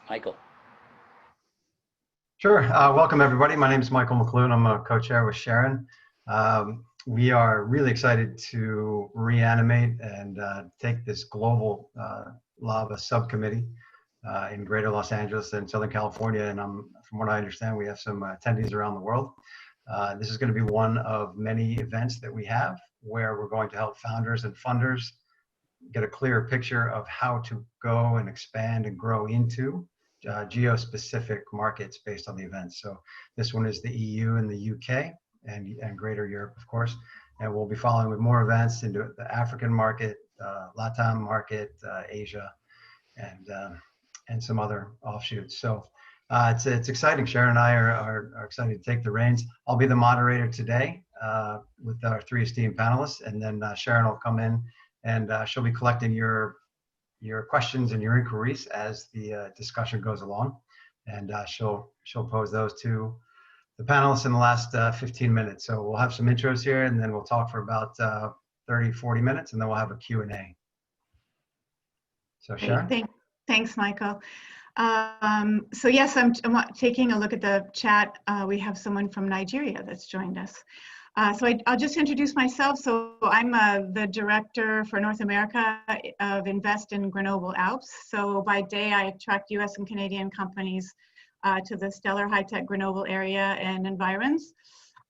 Michael. Sure. Welcome, everybody. My name is Michael McClune. I'm a co-chair with Sharon. We are really excited to reanimate and take this global lava subcommittee in Greater Los Angeles and Southern California. And from what I understand, we have some attendees around the world. This is going to be one of many events that we have where we're going to help founders and funders get a clearer picture of how to go and expand and grow into geo-specific markets based on the events. So this one is the EU and the UK and Greater Europe, of course. And we'll be following with more events into the African market, LATAM market, Asia, and some other offshoots. So it's exciting. Sharon and I are excited to take the reins. I'll be the moderator today with our three esteemed panelists, and then Sharon will come in and she'll be collecting your questions and your inquiries as the discussion goes along, and she'll pose those to the panelists in the last 15 minutes. So we'll have some intros here, and then we'll talk for about 30-40 minutes, and then we'll have a Q&A. So Sharon? Thanks, Michael. So yes, I'm taking a look at the chat. We have someone from Nigeria that's joined us. So I'll just introduce myself. So I'm the director for North America of Invest in Grenoble Alps. So by day, I attract US and Canadian companies to the stellar high-tech Grenoble area and environs.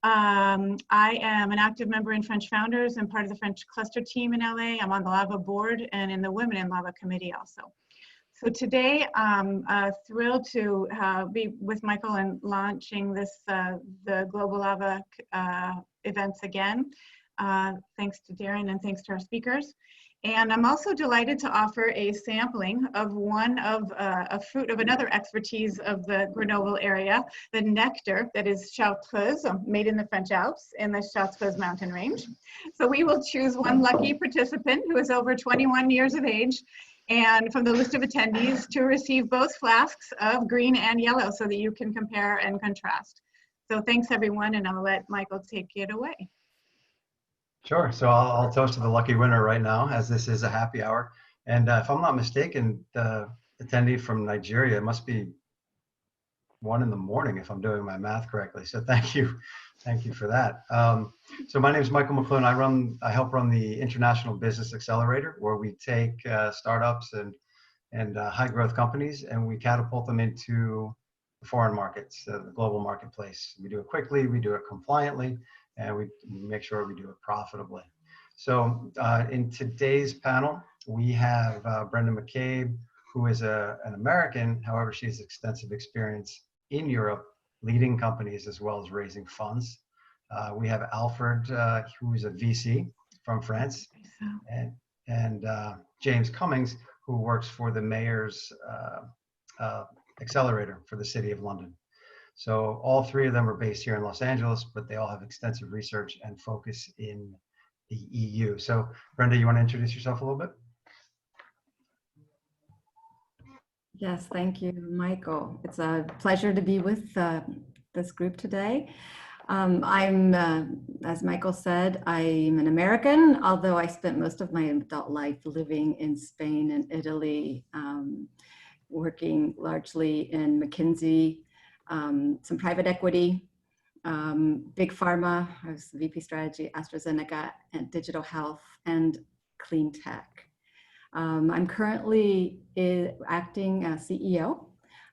I am an active member in French Founders and part of the French cluster team in LA. I'm on the Lava board and in the Women in Lava committee also. So today, I'm thrilled to be with Michael and launching this, the Global Lava events again. Thanks to Darren and thanks to our speakers. And I'm also delighted to offer a sampling of one of a fruit of another expertise of the Grenoble area, the nectar that is Chartreuse, made in the French Alps in the Chartreuse mountain range. So we will choose one lucky participant who is over 21 years of age and from the list of attendees to receive both flasks of green and yellow so that you can compare and contrast. So thanks everyone, and I'll let Michael take it away. Sure, so I'll toast to the lucky winner right now, as this is a happy hour. And if I'm not mistaken, the attendee from Nigeria must be 1 in the morning if I'm doing my math correctly. So thank you for that. So my name is Michael McClune. I help run the International Business Accelerator, where we take startups and high growth companies and we catapult them into foreign markets, the global marketplace. We do it quickly, we do it compliantly, and we make sure we do it profitably. So in today's panel, we have Brenda McCabe, who is an American. However, she has extensive experience in Europe, leading companies as well as raising funds. We have Alfred, who is a VC from France, and James Cummings, who works for the Mayor's Accelerator for the City of London. So all three of them are based here in Los Angeles, but they all have extensive research and focus in the EU. So Brenda, you want to introduce yourself a little bit? Yes, thank you, Michael. It's a pleasure to be with this group today. As Michael said, I'm an American, although I spent most of my adult life living in Spain and Italy, working largely in McKinsey, some private equity, big pharma. I was the VP strategy, AstraZeneca, and digital health and clean tech. I'm currently acting as CEO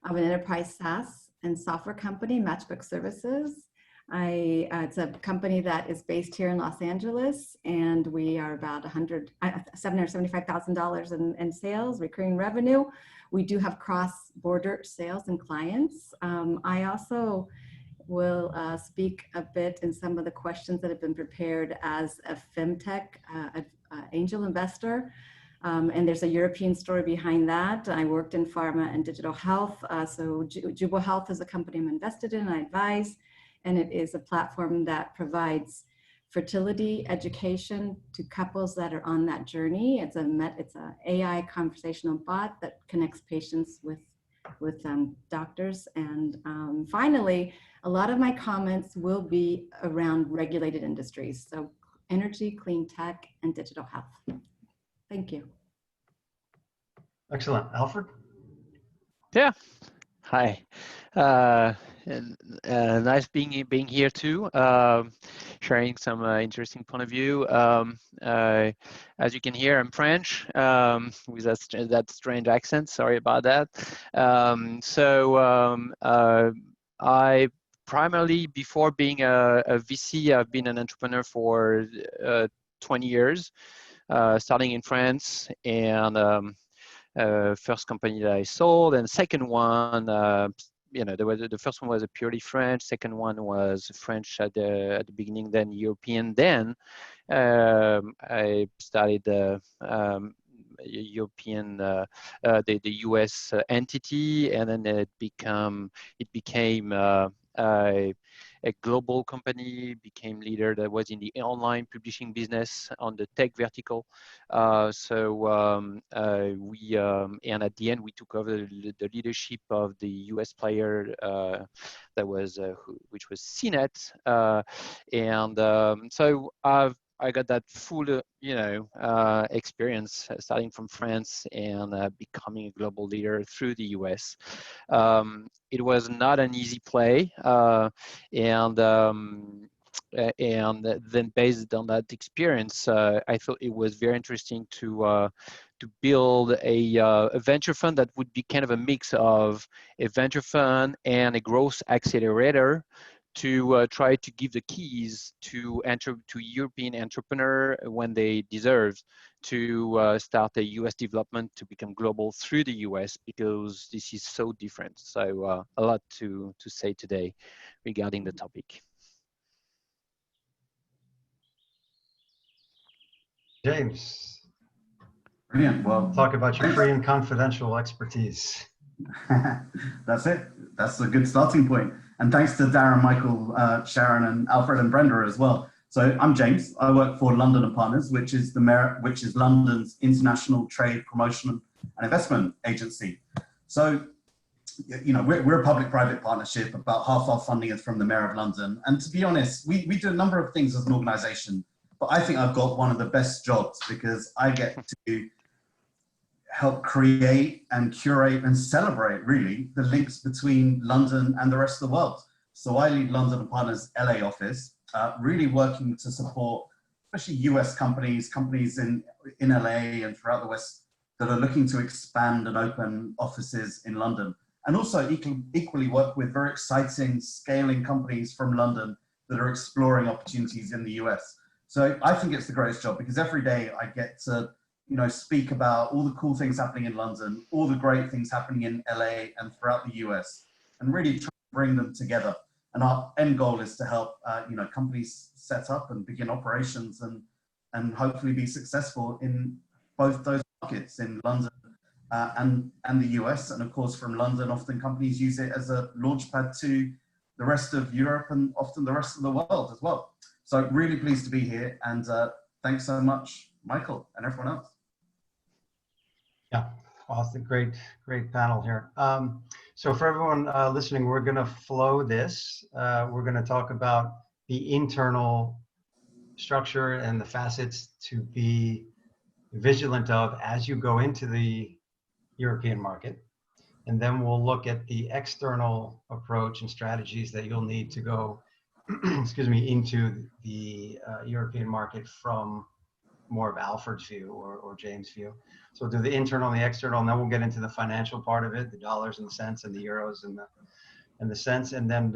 of an enterprise SaaS and software company, Matchbook Services. It's a company that is based here in Los Angeles, and we are about $775,000 in sales, recurring revenue. We do have cross-border sales and clients. I also will speak a bit in some of the questions that have been prepared as a FemTech angel investor. And there's a European story behind that. I worked in pharma and digital health. So Jubal Health is a company I'm invested in, I advise, and it is a platform that provides fertility education to couples that are on that journey. It's a AI conversational bot that connects patients with doctors. And finally, a lot of my comments will be around regulated industries. So energy, clean tech, and digital health. Thank you. Excellent. Alfred? Yeah. Hi. Uh, and nice being here too. Sharing some interesting point of view. As you can hear, I'm French with that strange accent. Sorry about that. I primarily, before being a VC, I've been an entrepreneur for 20 years, starting in France, and first company that I sold, and second one, the first one was a purely French. Second one was French at the beginning, then European. Then I started European, the US entity, and then it became a global company, became leader that was in the online publishing business on the tech vertical. And at the end, we took over the leadership of the US player which was CNET. I got that full, experience starting from France and becoming a global leader through the US. It was not an easy play, and then based on that experience, I thought it was very interesting to build a venture fund that would be kind of a mix of a venture fund and a growth accelerator, to try to give the keys to European entrepreneur when they deserve to start a US development to become global through the US, because this is so different. So a lot to say today regarding the topic. James. Brilliant. Well, talk about your free and confidential expertise. That's it. That's a good starting point. And thanks to Darren, Michael, Sharon, and Alfred and Brenda as well. So I'm James. I work for London & Partners, which is London's international trade promotion and investment agency. So, we're a public-private partnership. About half our funding is from the Mayor of London. And to be honest, we do a number of things as an organization, but I think I've got one of the best jobs, because I get to help create and curate and celebrate, really, the links between London and the rest of the world. So I lead London & Partners LA office, really working to support especially US companies in LA and throughout the West that are looking to expand and open offices in London. And also equally work with very exciting scaling companies from London that are exploring opportunities in the US. So I think it's the greatest job, because every day I get to speak about all the cool things happening in London, all the great things happening in LA and throughout the US, and really try to bring them together. And our end goal is to help companies set up and begin operations and hopefully be successful in both those markets, in London and the US. And of course, from London, often companies use it as a launchpad to the rest of Europe and often the rest of the world as well. So really pleased to be here, and thanks so much, Michael, and everyone else. Yeah, awesome. Great panel here. So for everyone listening, we're going to flow this. We're going to talk about the internal structure and the facets to be vigilant of as you go into the European market. And then we'll look at the external approach and strategies that you'll need to go, into the European market from more of Alfred's view or James' view. So we'll do the internal and the external, and then we'll get into the financial part of it, the dollars and the cents and the euros and the cents, and then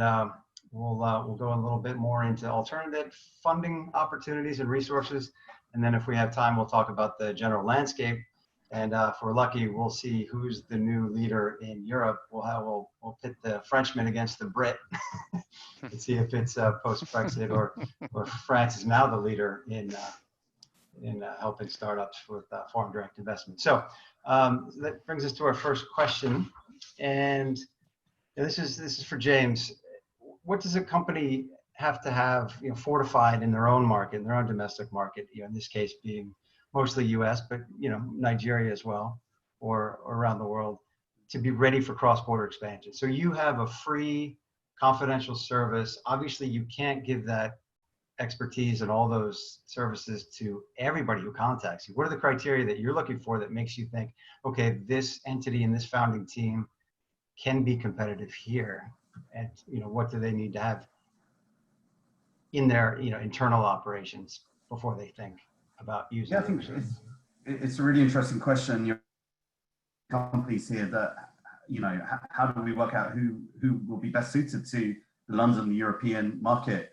we'll go a little bit more into alternative funding opportunities and resources, and then if we have time, we'll talk about the general landscape, and if we're lucky, we'll see who's the new leader in Europe. We'll pit the Frenchman against the Brit and see if it's post-Brexit or France is now the leader in helping startups with foreign direct investment. So that brings us to our first question, and this is for James. What does a company have to have fortified in their own market, in their own domestic market? In this case, being mostly U.S., but Nigeria as well, or around the world, to be ready for cross-border expansion. So you have a free, confidential service. Obviously, you can't give that expertise and all those services to everybody who contacts you. What are the criteria that you're looking for that makes you think, okay, this entity and this founding team can be competitive here, and what do they need to have in their internal operations before they think about using Yeah, I think overseas? it's a really interesting question. Your companies here that, how do we work out who will be best suited to the London European market?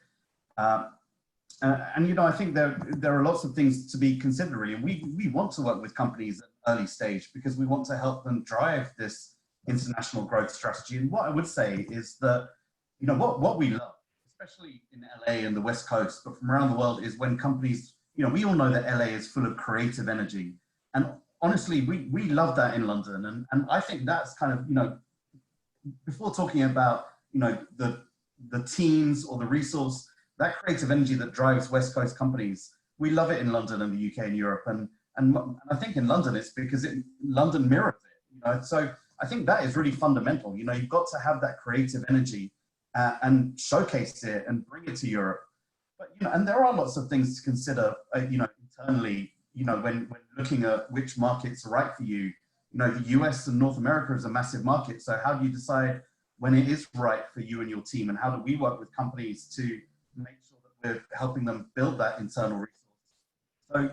And I think there are lots of things to be considered really. And we want to work with companies at early stage because we want to help them drive this international growth strategy. And what I would say is that, what we love, especially in LA and the West Coast, but from around the world, is when companies, we all know that LA is full of creative energy. And honestly, we love that in London. And I think that's kind of, before talking about, the teams or the resource, that creative energy that drives West Coast companies, we love it in London and the UK and Europe. And I think in London, it's because London mirrors it, So I think that is really fundamental. You've got to have that creative energy and showcase it and bring it to Europe. But, and there are lots of things to consider, internally, when looking at which markets are right for you. The US and North America is a massive market. So how do you decide when it is right for you and your team? And how do we work with companies to make sure that we're helping them build that internal resource? So,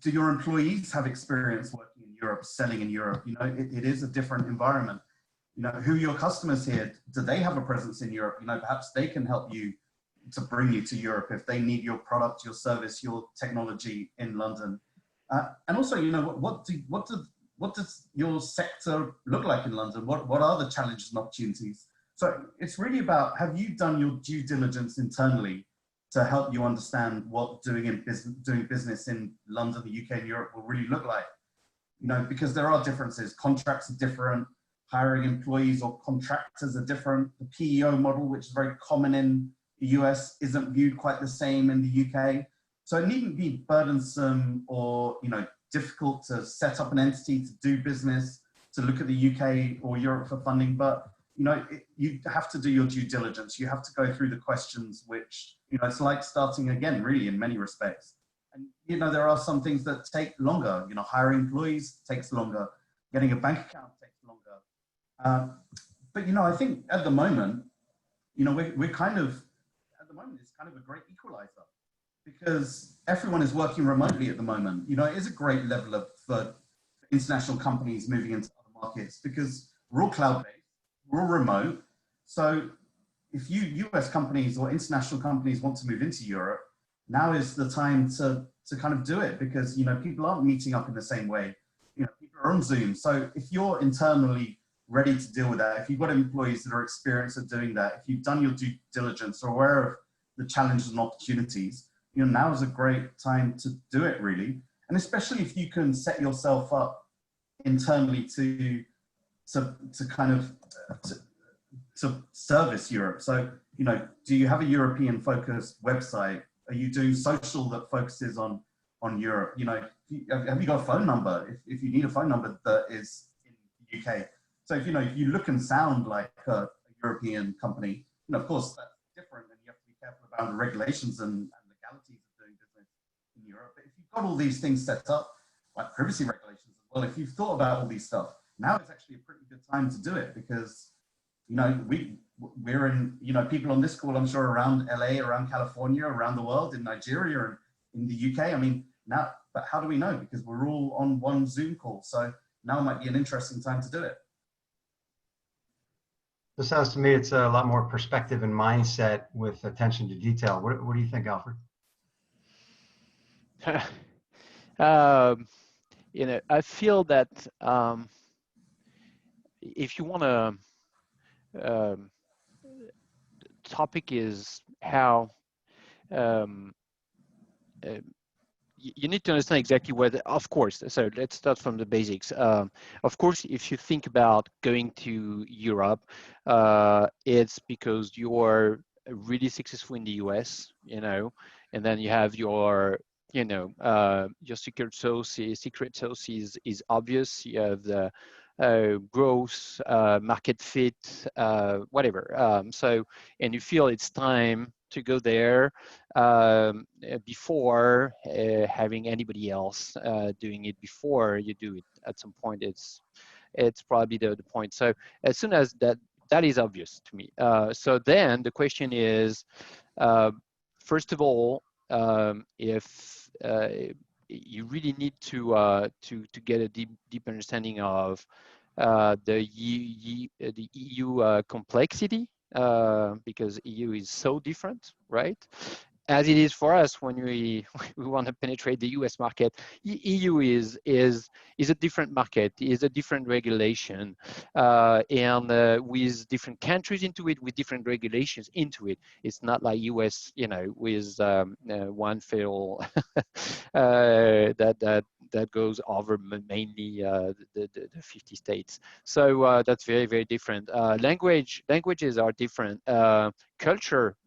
do your employees have experience working in Europe, selling in Europe? It is a different environment. Who are your customers here? Do they have a presence in Europe? Perhaps they can help you to bring you to Europe if they need your product, your service, your technology in London. And also, what does your sector look like in London? What are the challenges and opportunities? So it's really about, have you done your due diligence internally to help you understand what doing business in London, the UK, and Europe will really look like? Because there are differences. Contracts are different. Hiring employees or contractors are different. The PEO model, which is very common in the US, isn't viewed quite the same in the UK. So it needn't be burdensome or difficult to set up an entity, to do business, to look at the UK or Europe for funding. But you have to do your due diligence. You have to go through the questions, which it's like starting again, really, in many respects. And there are some things that take longer. Hiring employees takes longer. Getting a bank account takes longer. But I think at the moment, we're kind of, at the moment, it's kind of a great equalizer because everyone is working remotely at the moment. It is a great level for international companies moving into other markets because we're all cloud-based, we're all remote. So if US companies or international companies want to move into Europe, now is the time to kind of do it because, people aren't meeting up in the same way. People are on Zoom. So if you're internally ready to deal with that, if you've got employees that are experienced at doing that, if you've done your due diligence or aware of the challenges and opportunities, now is a great time to do it, really. And especially if you can set yourself up internally to kind of to service Europe. So, do you have a European focused website? Are you doing social that focuses on Europe? Have you got a phone number? If you need a phone number that is in the UK. So if you look and sound like a European company, of course that's different, and you have to be careful about the regulations and legalities of doing business in Europe. But if you've got all these things set up, like privacy regulations as well, if you've thought about all these stuff, now is actually a pretty good time to do it because we're in, people on this call, I'm sure, around LA, around California, around the world, in Nigeria, and in the UK. I mean, now, but how do we know? Because we're all on one Zoom call. So now might be an interesting time to do it. It sounds to me it's a lot more perspective and mindset with attention to detail. What do you think, Alfred? I feel that if you want to, topic is how you need to understand exactly where, of course, so let's start from the basics. Of course, if you think about going to Europe, it's because you're really successful in the US, and then you have your secret sauce is obvious. You have the growth, market fit, whatever. And you feel it's time to go there before having anybody else doing it before you do it. At some point, it's probably the point. So as soon as that is obvious to me. So then the question is, first of all, if you really need to get a deep understanding of the EU complexity, because EU is so different, right? As it is for us when we we want to penetrate the US market. EU is a different market, is a different regulation, and with different countries into it, with different regulations into it. It's not like US, you know, with one federal that goes over mainly the 50 states. So that's very different. Languages are different. Culture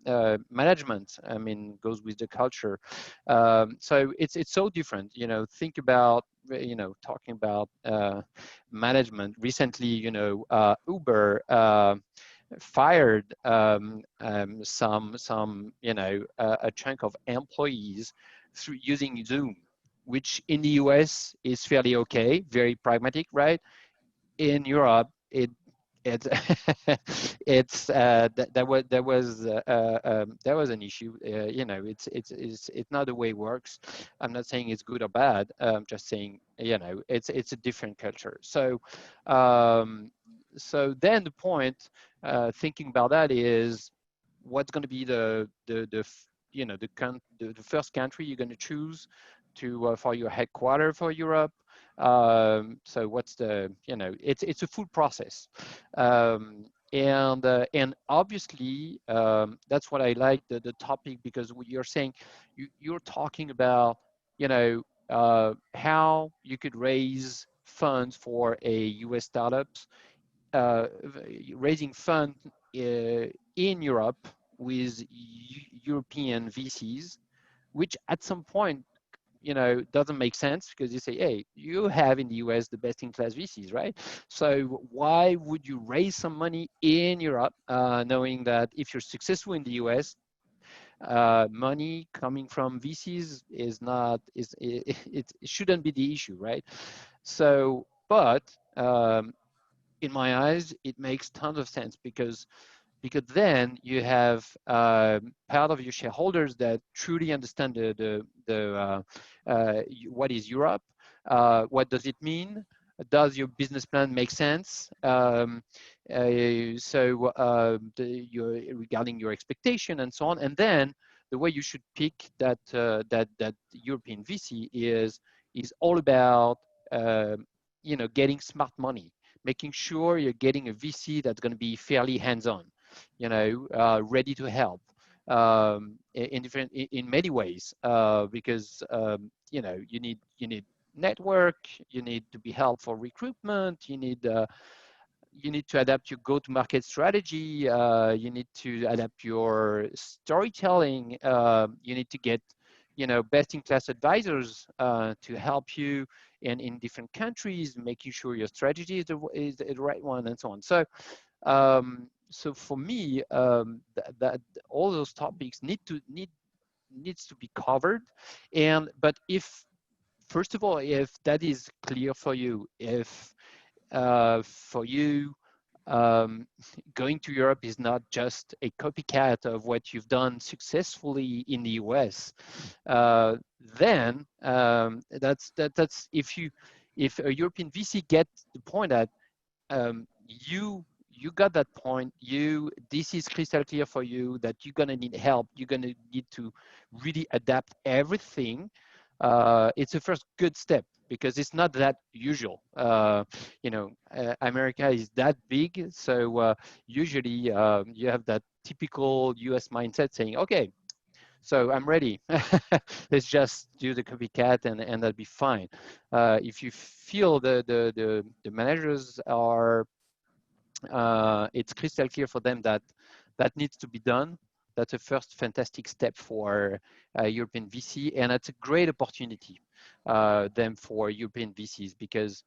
management, I mean, goes with the culture. So it's so different. You know, think about, you know, talking about management. Recently, you know, Uber fired some you know, a chunk of employees through using Zoom, which in the US is fairly okay, very pragmatic, right? In Europe, it it's that was an issue. You know, it's not the way it works. I'm not saying it's good or bad. I'm just saying, you know, it's a different culture. So so then the point, thinking about that, is what's going to be the you know, the first country you're going to choose to for your headquarters for Europe. So what's the, you know, it's a full process, and obviously that's what I like the topic, because what you're saying, you're talking about, you know, how you could raise funds for a US startups, raising funds in Europe with European VCs, which at some point, you know, doesn't make sense, because you say, hey, you have in the US the best in class VCs, right? So why would you raise some money in Europe, knowing that if you're successful in the US, money coming from VCs is not, it shouldn't be the issue, right? So, but in my eyes, it makes tons of sense, because then you have part of your shareholders that truly understand what is Europe, what does it mean, does your business plan make sense, regarding your expectation and so on. And then the way you should pick that European VC is all about you know, getting smart money, making sure you're getting a VC that's going to be fairly hands-on, you know, ready to help in many ways, because you know, you need network, you need to be helped for recruitment, you need to adapt your go-to-market strategy, you need to adapt your storytelling, you need to get, you know, best-in-class advisors to help you in different countries, making sure your strategy is the right one, and so on. So so for me, that all those topics needs to be covered. But if, first of all, if that is clear for you, if for you going to Europe is not just a copycat of what you've done successfully in the US, then that's if a European VC gets the point that you got that point, this is crystal clear for you that you're gonna need help, you're gonna need to really adapt everything. It's a first good step, because it's not that usual. You know, America is that big, so usually you have that typical US mindset saying, okay, so I'm ready. Let's just do the copycat and that'll be fine. If you feel the managers are, it's crystal clear for them that that needs to be done, that's a first fantastic step for European VC, and it's a great opportunity then for European VCs, because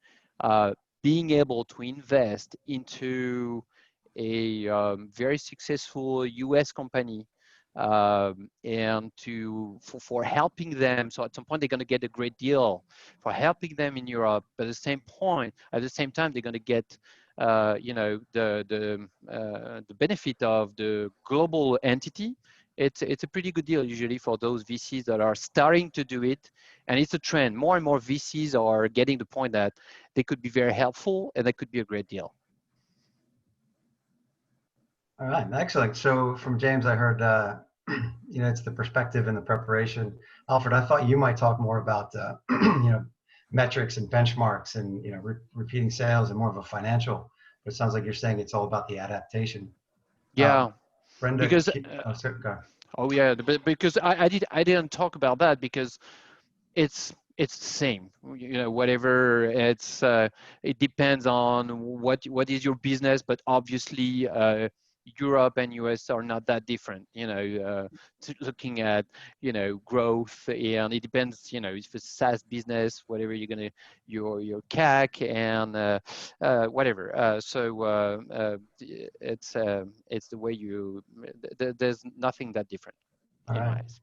being able to invest into a very successful US company and for helping them. So at some point they're going to get a great deal for helping them in Europe, but at the same time they're going to get the benefit of the global entity. It's a pretty good deal usually for those VCs that are starting to do it, and it's a trend. More and more VCs are getting the point that they could be very helpful and that could be a great deal. All right, excellent. So from James, I heard, it's the perspective and the preparation. Alfred, I thought you might talk more about, metrics and benchmarks and, repeating sales and more of a financial, but it sounds like you're saying it's all about the adaptation. Yeah, Brenda, because because I didn't talk about that because it's the same, whatever. It depends on what is your business, but obviously Europe and US are not that different, looking at, growth, and it depends, if it's SaaS business, whatever your CAC and whatever. It's the way there's nothing that different all in my right. eyes.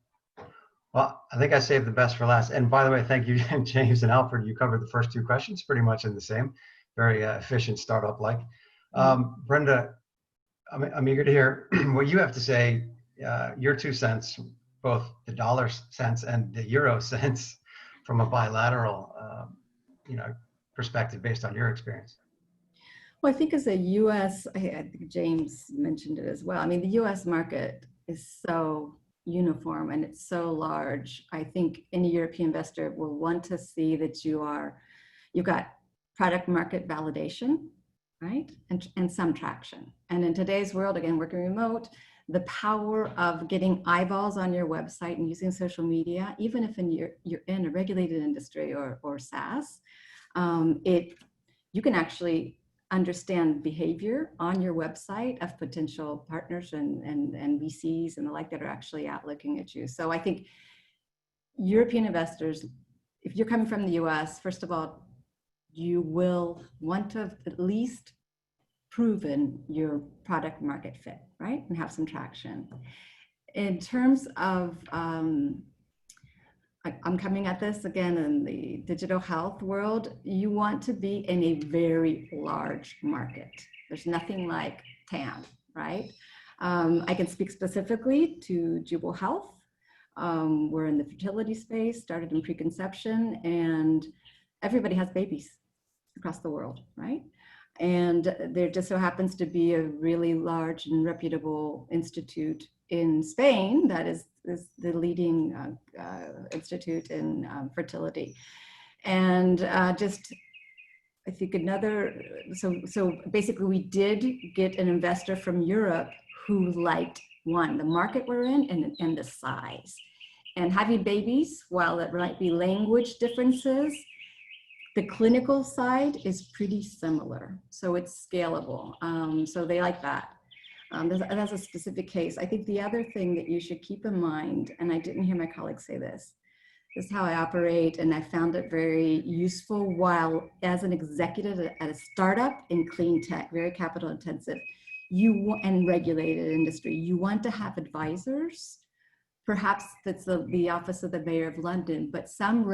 Well, I think I saved the best for last. And by the way, thank you, James and Alfred. You covered the first two questions pretty much in the same, very efficient startup-like. Brenda, I'm eager to hear what you have to say, your 2 cents, both the dollar sense and the euro sense, from a bilateral, perspective based on your experience. Well, I think as a U.S., I think James mentioned it as well. I mean, the U.S. market is so uniform and it's so large. I think any European investor will want to see that you've got product market validation, right? And some traction. And in today's world, again, working remote, the power of getting eyeballs on your website and using social media, even if you're in a regulated industry or SaaS, you can actually understand behavior on your website of potential partners and VCs and the like that are actually out looking at you. So I think European investors, if you're coming from the US, first of all, you will want to have at least proven your product market fit, right? And have some traction. In terms of, I'm coming at this again in the digital health world, you want to be in a very large market. There's nothing like TAM, right? I can speak specifically to Jubal Health. We're in the fertility space, started in preconception, and everybody has babies across the world, right? And there just so happens to be a really large and reputable institute in Spain that is the leading institute in fertility. And I think so basically we did get an investor from Europe who liked, one, the market we're in and the size. And having babies, while it might be language differences, the clinical side is pretty similar. So it's scalable. So they like that. That's a specific case. I think the other thing that you should keep in mind, and I didn't hear my colleagues say this is how I operate, and I found it very useful while as an executive at a startup in clean tech, very capital intensive, and regulated industry, you want to have advisors. Perhaps that's the office of the mayor of London, but some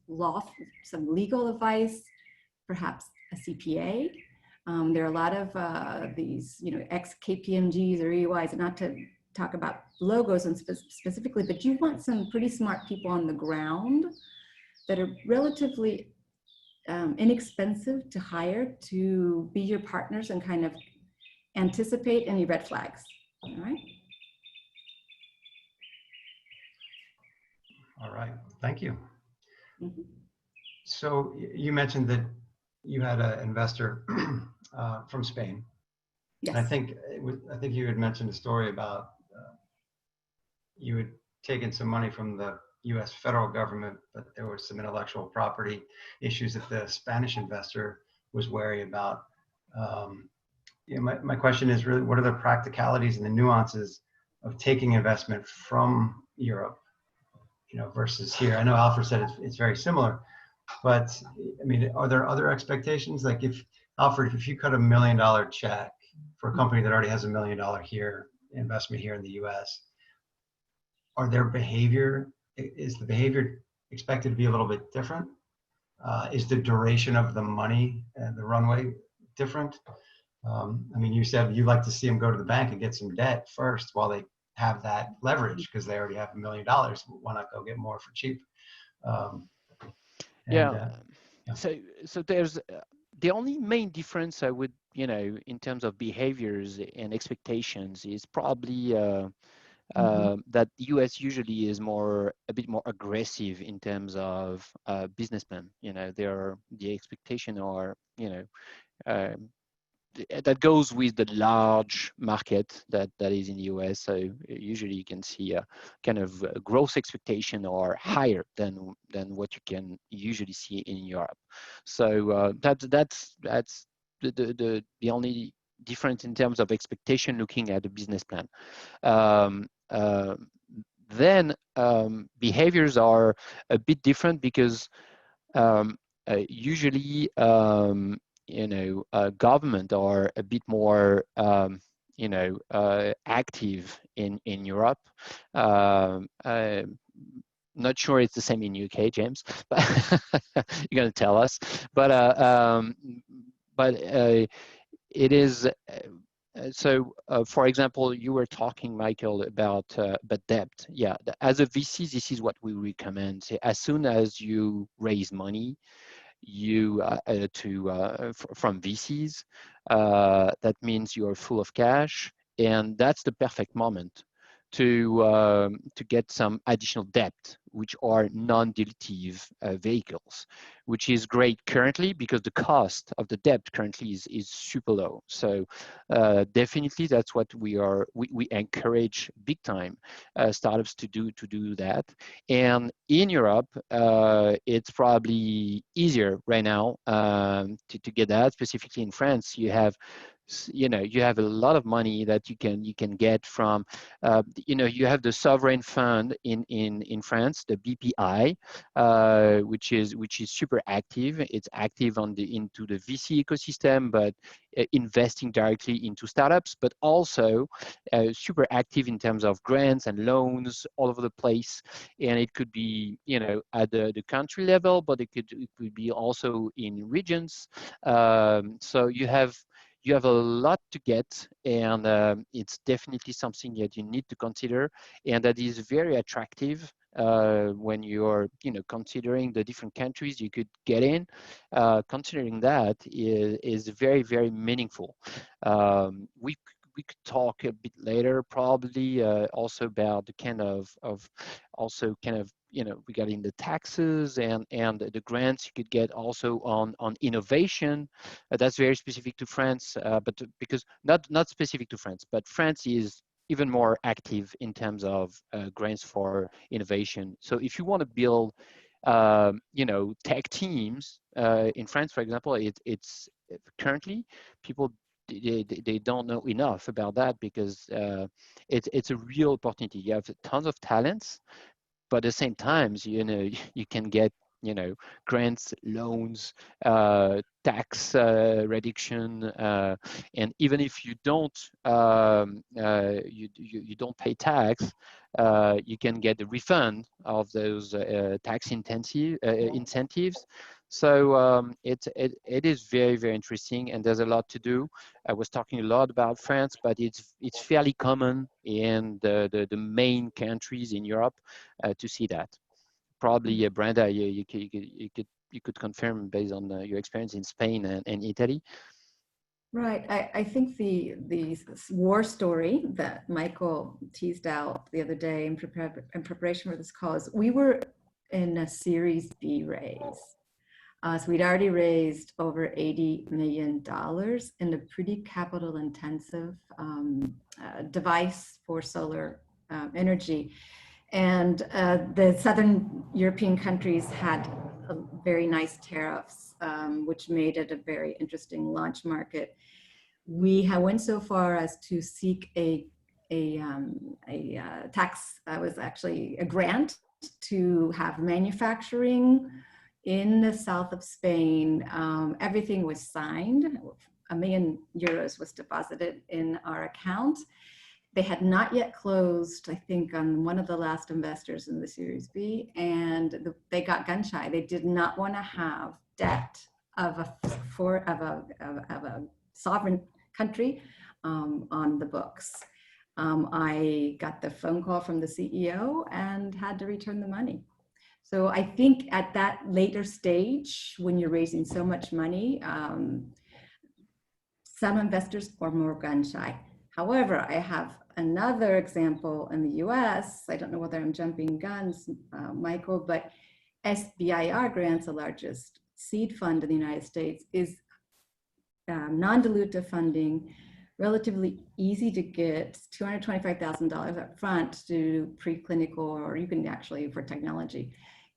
legal advice, perhaps a CPA. There are a lot of these, ex-KPMGs or EYs, not to talk about logos and specifically, but you want some pretty smart people on the ground that are relatively inexpensive to hire to be your partners and kind of anticipate any red flags, all right? All right, thank you. Mm-hmm. So you mentioned that you had an investor from Spain. Yes. And I think you had mentioned a story about you had taken some money from the U.S. federal government, but there was some intellectual property issues that the Spanish investor was wary about. My question is really, what are the practicalities and the nuances of taking investment from Europe, versus here? I know Alfred said it's very similar, but I mean, are there other expectations? Like Alfred, if you cut $1 million check for a company that already has $1 million investment here in the U.S., are their behavior, is the behavior expected to be a little bit different? Is the duration of the money and the runway different? I mean, you said you like to see them go to the bank and get some debt first while they have that leverage because they already have $1 million. Why not go get more for cheap? Um, and, Yeah. yeah. So there's the only main difference I would, in terms of behaviors and expectations is probably that the US usually is a bit more aggressive in terms of businessmen. The expectation are, that goes with the large market that is in the US. So usually you can see a kind of growth expectation are higher than what you can usually see in Europe. So that's the only difference in terms of expectation looking at the business plan. Then behaviors are a bit different because usually government are a bit more active in Europe. Not sure it's the same in UK, James, but you're going to tell us. But it is. So, for example, you were talking, Michael, about debt. Yeah, as a VC, this is what we recommend. So as soon as you raise money, from VCs, that means you're full of cash, and that's the perfect moment to get some additional debt, which are non-dilutive vehicles, which is great currently because the cost of the debt currently is super low. So definitely that's what we encourage big time startups to do that. And in Europe, it's probably easier right now to get that. Specifically in France, you have a lot of money that you can get from, you have the sovereign fund in France, the BPI, which is super active. It's active into the VC ecosystem, but investing directly into startups, but also super active in terms of grants and loans all over the place. And it could be, at the country level, but it could be also in regions. So you have a lot to get, and it's definitely something that you need to consider, and that is very attractive when you're considering the different countries you could get in. Considering that is very, very meaningful. We could talk a bit later probably also about the kind of regarding the taxes and the grants you could get also on innovation. That's very specific to France, but because not specific to France, but France is even more active in terms of grants for innovation. So if you want to build tech teams in France, for example, it's currently people they don't know enough about that because it's a real opportunity. You have tons of talents, but at the same time, you can get grants, loans, tax reduction, and even if you don't you don't pay tax, you can get a refund of those tax incentives. So it is very, very interesting, and there's a lot to do. I was talking a lot about France, but it's fairly common in the main countries in Europe to see that. Probably, Brenda, you could confirm based on your experience in Spain and Italy. Right. I think the war story that Michael teased out the other day in preparation for this call is we were in a Series B raise. So we'd already raised over $80 million in a pretty capital intensive device for solar energy. And the Southern European countries had very nice tariffs, which made it a very interesting launch market. We went so far as to seek a tax, was actually a grant to have manufacturing in the south of Spain. Everything was signed. €1 million was deposited in our account. they had not yet closed, I think, on one of the last investors in the Series B, and they got gun shy. They did not want to have debt of a sovereign country on the books. I got the phone call from the CEO and had to return the money. So I think at that later stage, when you're raising so much money, some investors are more gun shy. However, I have another example in the US. I don't know whether I'm jumping guns, Michael, but SBIR grants, the largest seed fund in the United States, is non-dilutive funding, relatively easy to get, $225,000 up front to do preclinical, or you can actually for technology.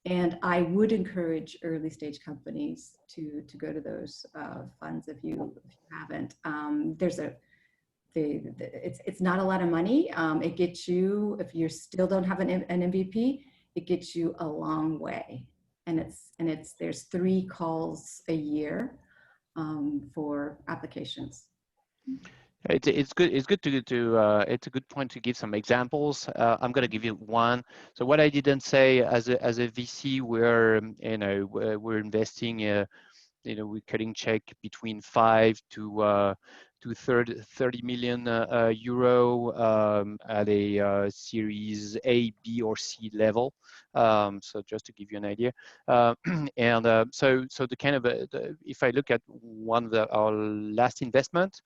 And I would encourage early stage companies to go to those funds if you haven't. It's not a lot of money. It gets you, if you still don't have an MVP, it gets you a long way. And there's 3 calls a year for applications. It's good. It's good to it's a good point to give some examples. I'm going to give you one. So what I didn't say as a VC, we're investing. We're cutting check between 5 to 30 million euro at a Series A, B, or C level. So just to give you an idea, so the kind of if I look at one of our last investment,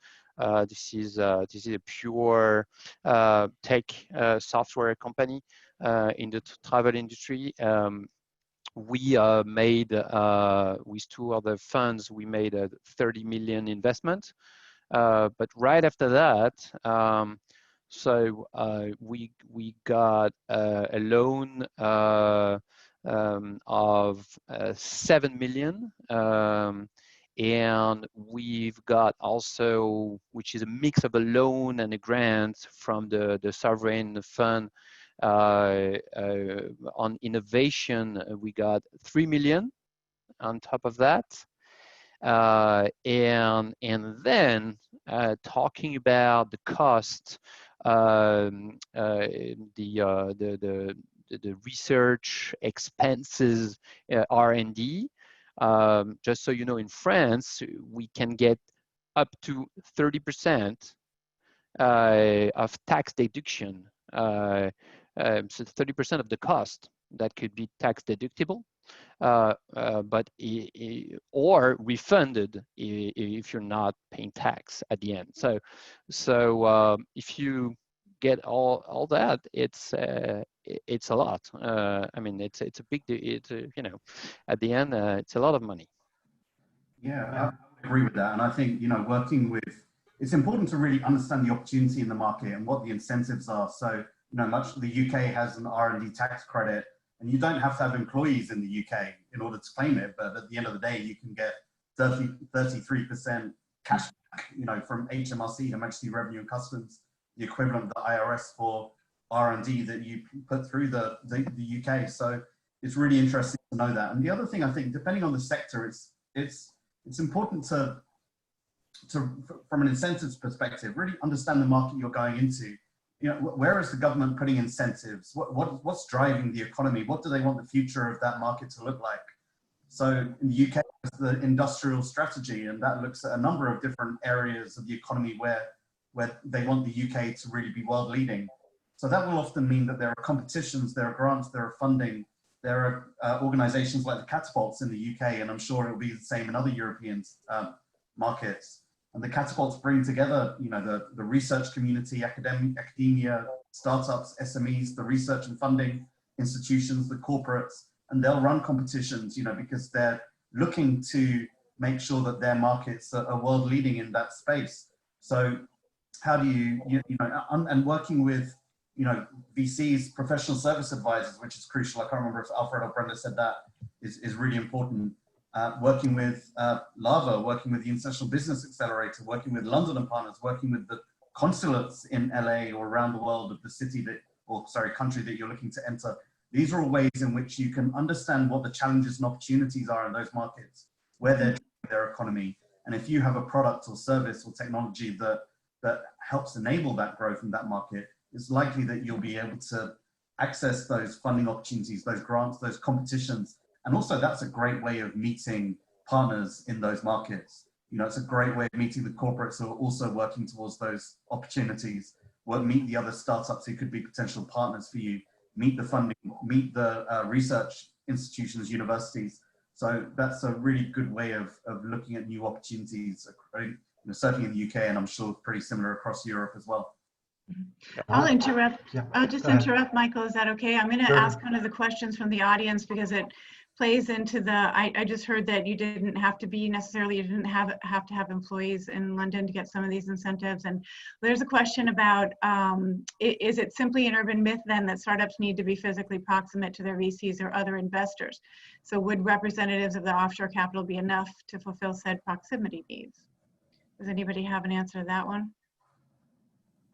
this is a pure tech software company in the travel industry. We made with 2 other funds, we made a 30 million investment. But right after that, we got a loan of 7 million. And we've got also, which is a mix of a loan and a grant from the sovereign fund on innovation. We got 3 million on top of that. And then talking about the cost, the research expenses, R&D. Just so you know, in France, we can get up to 30% of tax deduction. So 30% of the cost that could be tax deductible, or refunded if you're not paying tax at the end. So if you get all that, it's a lot. I mean, it's a big, at the end, it's a lot of money. Yeah, I agree with that. And I think, it's important to really understand the opportunity in the market and what the incentives are. So, the UK has an R&D tax credit, and you don't have to have employees in the UK in order to claim it. But at the end of the day, you can get 33% cash back, from HMRC, Her Majesty Revenue and Customs, the equivalent of the IRS for R&D that you put through the UK. So it's really interesting to know that. And the other thing, I think, depending on the sector, it's important to from an incentives perspective, really understand the market you're going into. Where is the government putting incentives? What's driving the economy? What do they want the future of that market to look like? So in the UK, it's the industrial strategy, and that looks at a number of different areas of the economy where they want the UK to really be world leading. So that will often mean that there are competitions, there are grants, there are funding, there are organizations like the Catapults in the UK, and I'm sure it'll be the same in other European markets. And the Catapults bring together, the research community, academia, startups, SMEs, the research and funding institutions, the corporates, and they'll run competitions, because they're looking to make sure that their markets are world leading in that space. So how do and working with, VCs, professional service advisors, which is crucial. I can't remember if Alfred or Brenda said that, is really important. Working with LAVA, working with the International Business Accelerator, working with London and Partners, working with the consulates in LA or around the world of the country that you're looking to enter. These are all ways in which you can understand what the challenges and opportunities are in those markets, where they're driving their economy. And if you have a product or service or technology that that helps enable that growth in that market, it's likely that you'll be able to access those funding opportunities, those grants, those competitions. And also that's a great way of meeting partners in those markets. You know, it's a great way of meeting the corporates who are also working towards those opportunities. Meet the other startups who could be potential partners for you, meet the funding, meet the research institutions, universities. So that's a really good way of looking at new opportunities, you know, certainly in the UK, and I'm sure pretty similar across Europe as well. I'll interrupt. Yeah. I'll just interrupt, Michael. Is that okay? I'm going to ask one of the questions from the audience because it plays into the, I just heard that you didn't have to be necessarily, you didn't have to have employees in London to get some of these incentives. And there's a question about, is it simply an urban myth then that startups need to be physically proximate to their VCs or other investors? So would representatives of the offshore capital be enough to fulfill said proximity needs? Does anybody have an answer to that one?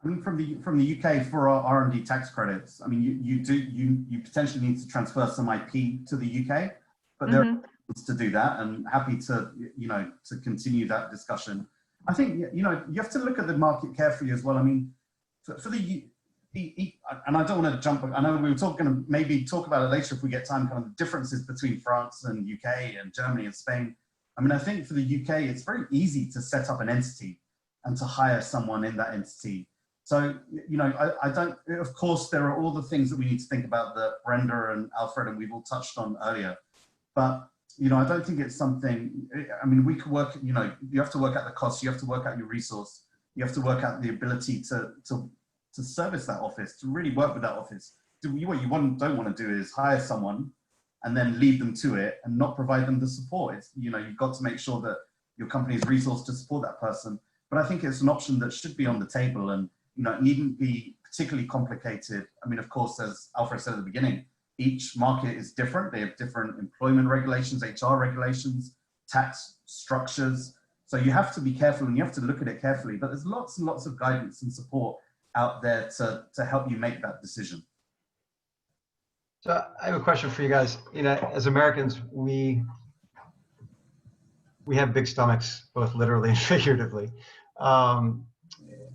I mean, from the UK for our R&D tax credits, I mean, you potentially need to transfer some IP to the UK, but there are ways to do that, and happy to, you know, to continue that discussion. I think, you know, you have to look at the market carefully as well. I mean, for the and I don't want to jump, I know we were going to maybe talk about it later if we get time, kind of the differences between France and UK and Germany and Spain. I mean, I think for the UK, it's very easy to set up an entity and to hire someone in that entity. So, you know, I don't, of course, there are all the things that we need to think about that Brenda and Alfred and we've all touched on earlier. But, you know, I don't think it's something, I mean, we could work, you know, you have to work out the costs, you have to work out your resource, you have to work out the ability to service that office, to really work with that office. What you don't want to do is hire someone and then leave them to it and not provide them the support. It's, you know, you've got to make sure that your company is resourced to support that person. But I think it's an option that should be on the table, and you know, it needn't be particularly complicated. I mean, of course, as Alfred said at the beginning, each market is different. They have different employment regulations, HR regulations, tax structures. So you have to be careful and you have to look at it carefully, but there's lots and lots of guidance and support out there to help you make that decision. So I have a question for you guys. You know, as Americans, we have big stomachs, both literally and figuratively.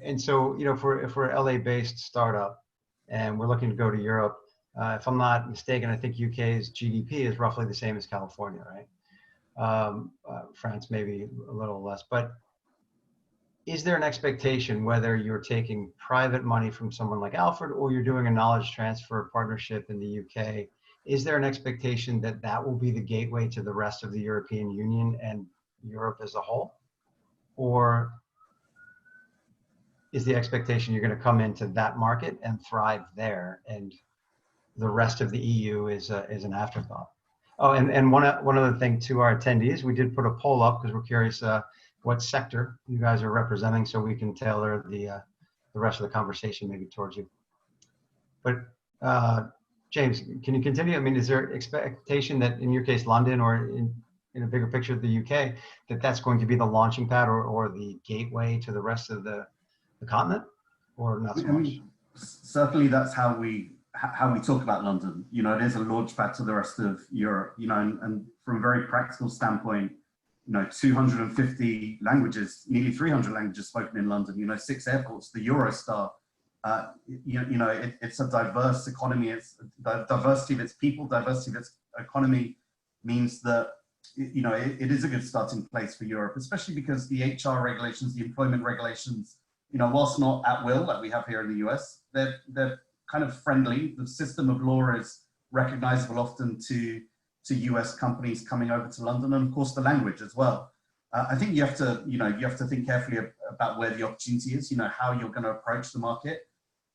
And so, you know, if we're a LA-based startup and we're looking to go to Europe, if I'm not mistaken, I think UK's GDP is roughly the same as California, right? France maybe a little less. But is there an expectation, whether you're taking private money from someone like Alfred or you're doing a knowledge transfer partnership in the UK, is there an expectation that that will be the gateway to the rest of the European Union and Europe as a whole? Or is the expectation you're going to come into that market and thrive there, and the rest of the EU is an afterthought? Oh, and one other thing to our attendees, we did put a poll up because we're curious what sector you guys are representing, so we can tailor the rest of the conversation maybe towards you. But James, can you continue? I mean, is there expectation that in your case, London, or in a bigger picture of the UK, that's going to be the launching pad or the gateway to the rest of the continent, or not so much? Certainly that's how we talk about London. You know, it is a launch pad to the rest of Europe, you know, and from a very practical standpoint, you know, 250 languages, nearly 300 languages spoken in London, you know, 6 airports, the Eurostar, you know, it's a diverse economy. It's the diversity of its people, diversity of its economy means that, you know, it is a good starting place for Europe, especially because the HR regulations, the employment regulations, you know, whilst not at will like we have here in the US, they're kind of friendly. The system of law is recognizable often to US companies coming over to London, and of course the language as well. I think you have to think carefully about where the opportunity is, you know, how you're going to approach the market.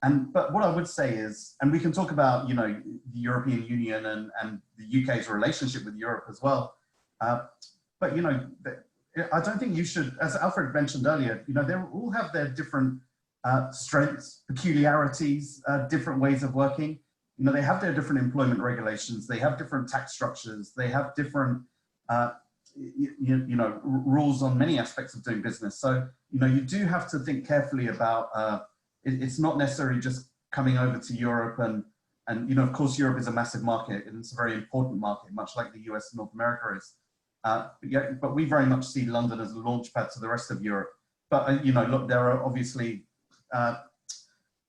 But what I would say is, and we can talk about, you know, the European Union and the UK's relationship with Europe as well. But, you know, I don't think you should, as Alfred mentioned earlier, you know, they all have their different strengths, peculiarities, different ways of working. You know, they have their different employment regulations, they have different tax structures, they have different, you know, rules on many aspects of doing business. So, you know, you do have to think carefully about, it's not necessarily just coming over to Europe and, you know, of course, Europe is a massive market and it's a very important market, much like the US and North America is. But we very much see London as a launch pad to the rest of Europe. But you know, look, there are obviously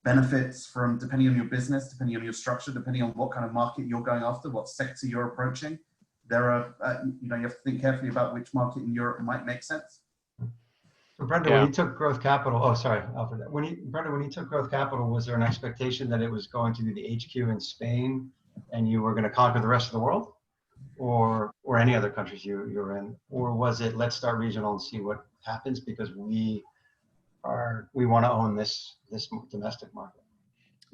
benefits from depending on your business, depending on your structure, depending on what kind of market you're going after, what sector you're approaching. There are, you know, you have to think carefully about which market in Europe might make sense. So Brenda, Yeah. when you took growth capital, oh, sorry, Alfred. Brenda, when you took growth capital, was there an expectation that it was going to be the HQ in Spain and you were going to conquer the rest of the world, or any other countries you're in, or was it let's start regional and see what happens because we want to own this domestic market?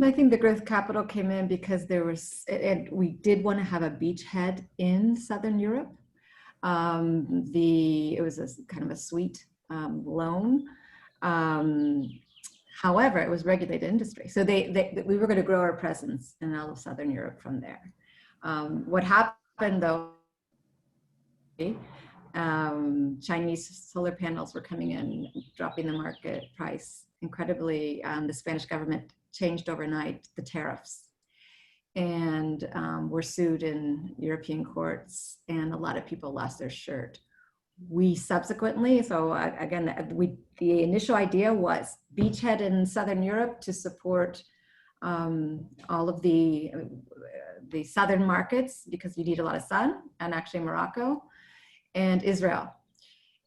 I think the growth capital came in because there was, and we did want to have a beachhead in Southern Europe. It was a kind of a sweet loan. However, it was regulated industry. So we were going to grow our presence in all of Southern Europe from there. What happened though, Chinese solar panels were coming in, dropping the market price incredibly. The Spanish government changed overnight the tariffs and were sued in European courts, and a lot of people lost their shirt. We subsequently, so again, the initial idea was beachhead in Southern Europe to support all of the southern markets because you need a lot of sun, and actually Morocco and Israel.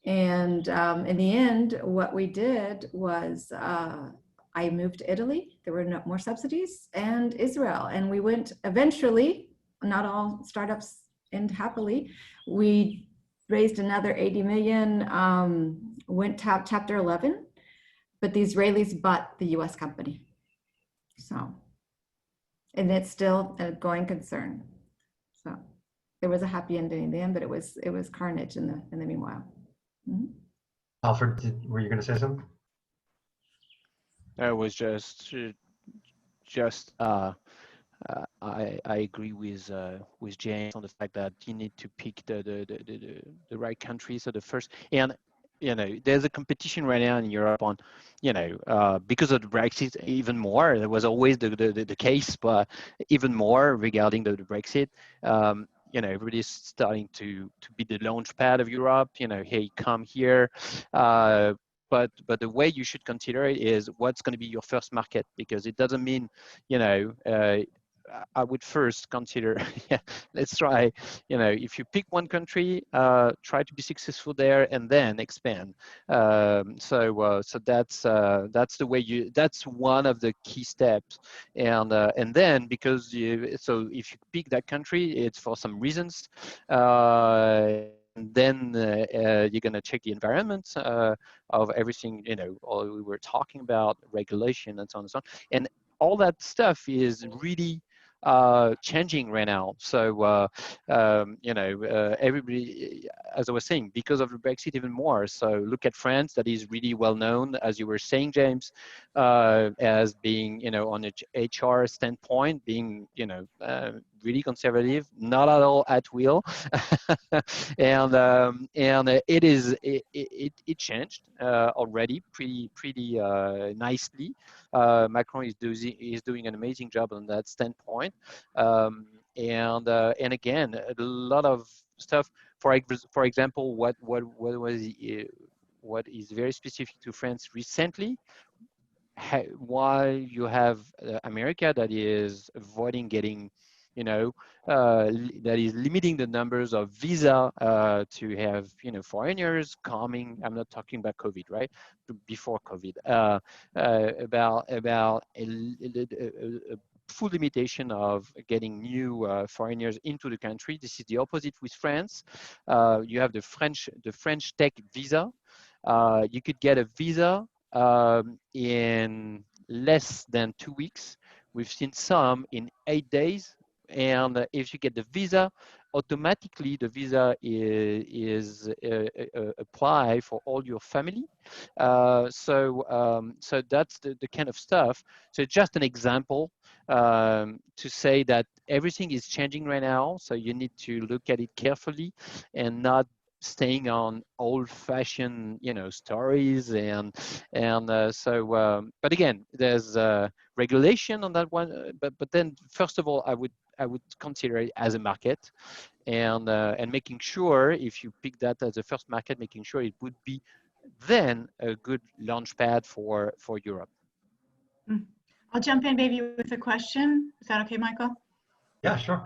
And in the end, what we did was I moved to Italy. There were no more subsidies, and Israel. And we went eventually, not all startups end happily. We raised another 80 million, went to chapter 11, but the Israelis bought the US company. So, and it's still a going concern. So there was a happy ending in the end, but it was carnage in the meanwhile. Mm-hmm. Alfred, were you going to say something? I was just I agree with James on the fact that you need to pick the right country. So the first, and you know, there's a competition right now in Europe on, you know, because of the Brexit even more. There was always the case, but even more regarding the Brexit. You know, everybody's starting to be the launch pad of Europe. You know, hey, come here. But the way you should consider it is what's going to be your first market, because it doesn't mean, you know, I would first consider, yeah, let's try, you know, if you pick one country, try to be successful there and then expand. So that's the way that's one of the key steps. And then because so if you pick that country, it's for some reasons. And then you're going to check the environment of everything, you know, all we were talking about, regulation and so on and so on. And all that stuff is really changing right now. So, you know, everybody, as I was saying, because of the Brexit even more. So look at France, that is really well known, as you were saying, James, as being, you know, on a HR standpoint, being, you know, really conservative, not at all at will. And it changed already pretty nicely. Macron is doing an amazing job on that standpoint, and again, a lot of stuff. For example, what is very specific to France recently. While you have America that is avoiding getting, you know, that is limiting the numbers of visa to have, you know, foreigners coming. I'm not talking about COVID, right? Before COVID, about a full limitation of getting new foreigners into the country. This is the opposite with France. You have the French tech visa. You could get a visa in less than 2 weeks. We've seen some in 8 days. And if you get the visa, automatically the visa is apply for all your family. So that's the kind of stuff. So just an example to say that everything is changing right now. So you need to look at it carefully and not staying on old-fashioned, you know, stories and but again, there's regulation on that one. But then first of all, I would consider it as a market, and making sure if you pick that as a first market, making sure it would be then a good launch pad for Europe. I'll jump in maybe with a question. Is that okay, Michael? Yeah, sure.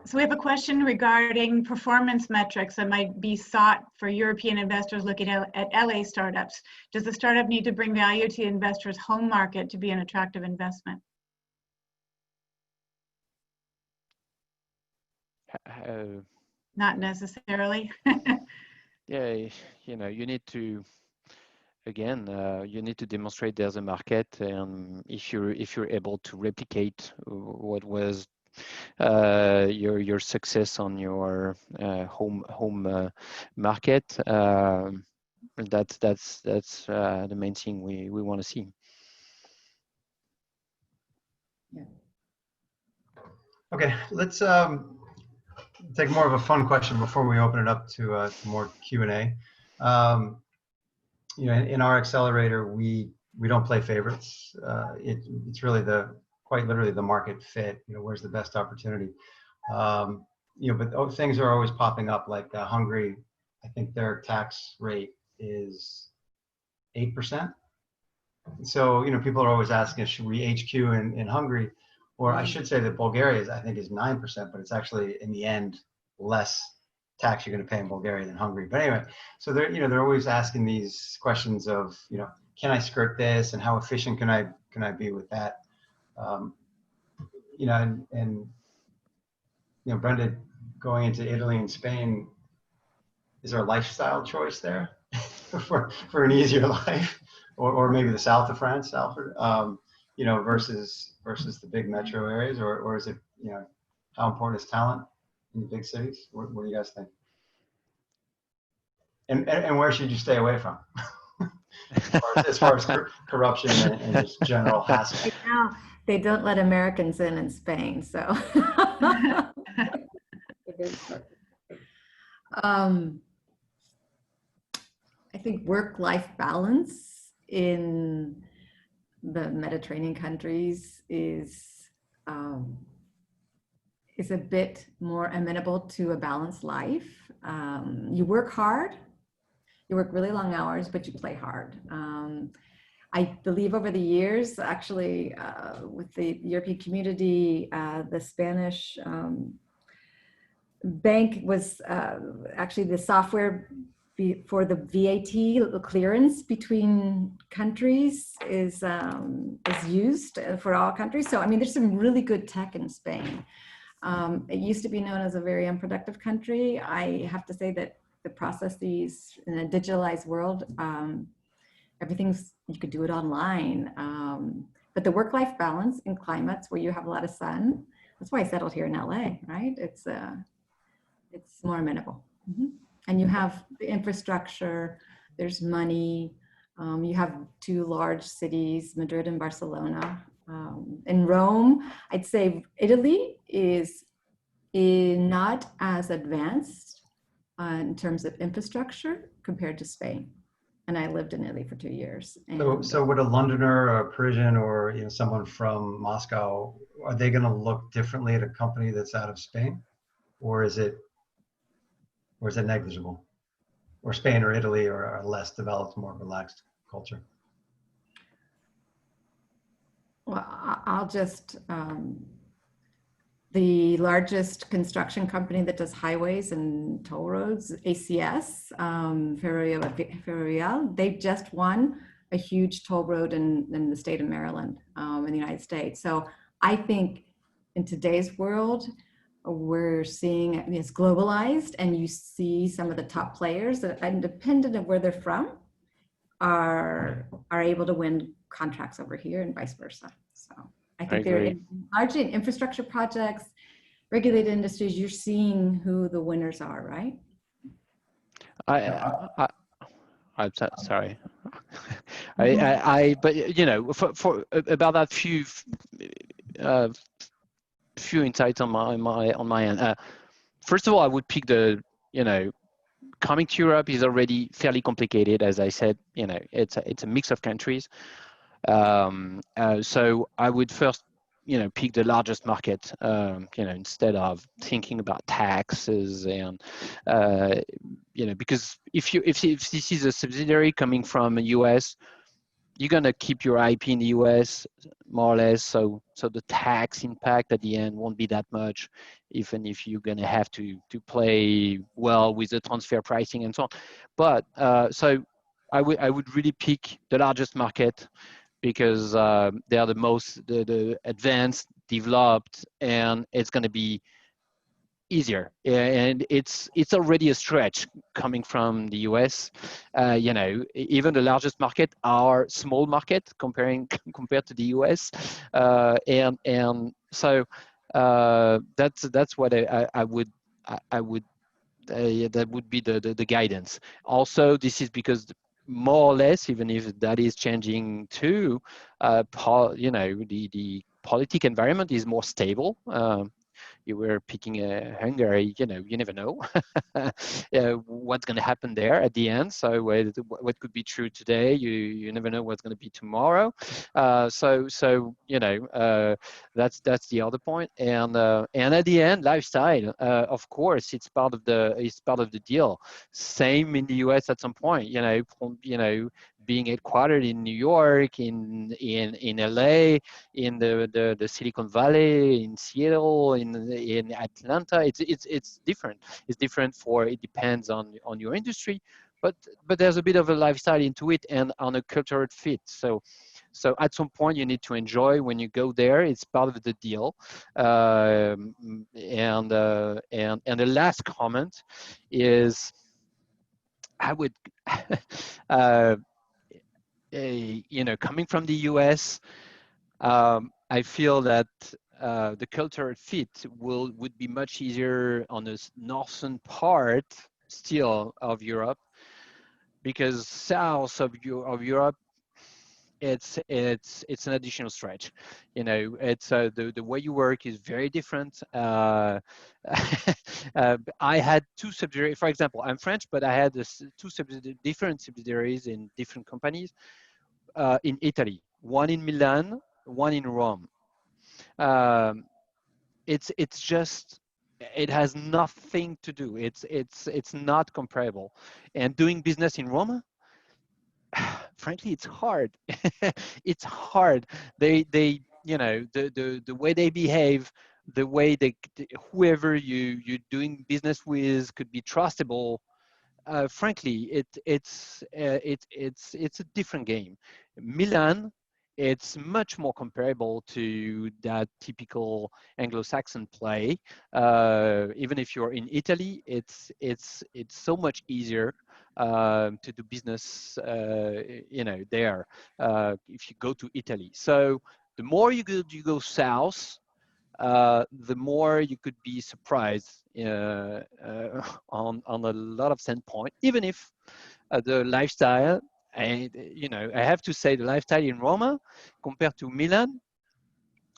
So we have a question regarding performance metrics that might be sought for European investors looking at LA startups. Does the startup need to bring value to the investor's home market to be an attractive investment? Not necessarily. Yeah, you need to, again, you need to demonstrate there's a market, and if you're able to replicate what was your success on your home market, that's the main thing we want to see. Yeah. Okay, let's take more of a fun question before we open it up to more Q&A. In our accelerator, we don't play favorites. It's really quite literally the market fit. Where's the best opportunity? But things are always popping up. Like Hungary, I think their tax rate is 8%. So people are always asking, should we HQ in Hungary? Or I should say that Bulgaria I think is 9%, but it's actually in the end less tax you're going to pay in Bulgaria than Hungary. But anyway, so they're always asking these questions of can I skirt this, and how efficient can I be with that? Brenda, going into Italy and Spain, is there a lifestyle choice there for an easier life, or maybe the south of France, Alfred? Versus the big metro areas, or is it, how important is talent in the big cities? What do you guys think? And where should you stay away from? as far as corruption and just general hassle. Right now, they don't let Americans in Spain, so. I think work-life balance in the Mediterranean countries is a bit more amenable to a balanced life. You work hard, you work really long hours, but you play hard. I believe over the years, actually, with the European community, the Spanish bank was actually the software for the VAT clearance between countries is used for all countries. So, I mean, there's some really good tech in Spain. It used to be known as a very unproductive country. I have to say that the processes in a digitalized world, you could do it online. But the work-life balance in climates where you have a lot of sun, that's why I settled here in LA, right? It's more amenable. Mm-hmm. And you have the infrastructure, there's money, you have two large cities, Madrid and Barcelona. In Rome, I'd say Italy is not as advanced in terms of infrastructure compared to Spain. And I lived in Italy for 2 years. And so would a Londoner or a Parisian or someone from Moscow, are they going to look differently at a company that's out of Spain? Or is it negligible? Or Spain or Italy or a less developed, more relaxed culture? Well, I'll just, the largest construction company that does highways and toll roads, ACS, Ferrovial, they've just won a huge toll road in the state of Maryland, in the United States. So I think in today's world, we're seeing it's globalized, and you see some of the top players that, independent of where they're from, are able to win contracts over here and vice versa. So I think they're largely in infrastructure projects, regulated industries. You're seeing who the winners are, right? I'm sorry. But for about that few insights on my end. First of all, I would pick coming to Europe is already fairly complicated. As I said, it's a mix of countries. So I would first pick the largest market, instead of thinking about taxes and, because if this is a subsidiary coming from the US, you're gonna keep your IP in the US more or less, so the tax impact at the end won't be that much, even if you're gonna have to play well with the transfer pricing and so on. But so I would really pick the largest market, because they are the advanced, developed, and it's going to be easier. And it's already a stretch coming from the US. Even the largest market are small market compared to the US, and so that's what I would that would be the guidance. Also, this is because more or less, even if that is changing too, the politic environment is more stable. You were picking Hungary, you never know what's going to happen there at the end. So what could be true today, you never know what's going to be tomorrow. So that's the other point. And at the end, lifestyle, of course, it's part of the deal. Same in the US at some point. Being headquartered in New York, in LA, in the Silicon Valley, in Seattle, in Atlanta, it's different. It's different it depends on your industry, but there's a bit of a lifestyle into it and on a cultural fit. So at some point you need to enjoy when you go there. It's part of the deal. And the last comment is, I would coming from the US, I feel that the cultural fit would be much easier on the northern part still of Europe, because south of Europe, it's an additional stretch. It's the way you work is very different. I had two subsidiaries. For example, I'm French, but I had different subsidiaries in different companies in Italy. One in Milan, one in Rome. It's just, it has nothing to do. It's not comparable. And doing business in Rome, frankly, it's hard. It's hard. They the way they behave, the way whoever you're doing business with could be trustable. Frankly, it's a different game. Milan, it's much more comparable to that typical Anglo-Saxon play. Even if you're in Italy, it's so much easier to do business, there, if you go to Italy. So the more you go south, the more you could be surprised on a lot of standpoint, even if the lifestyle, I have to say, the lifestyle in Roma compared to Milan,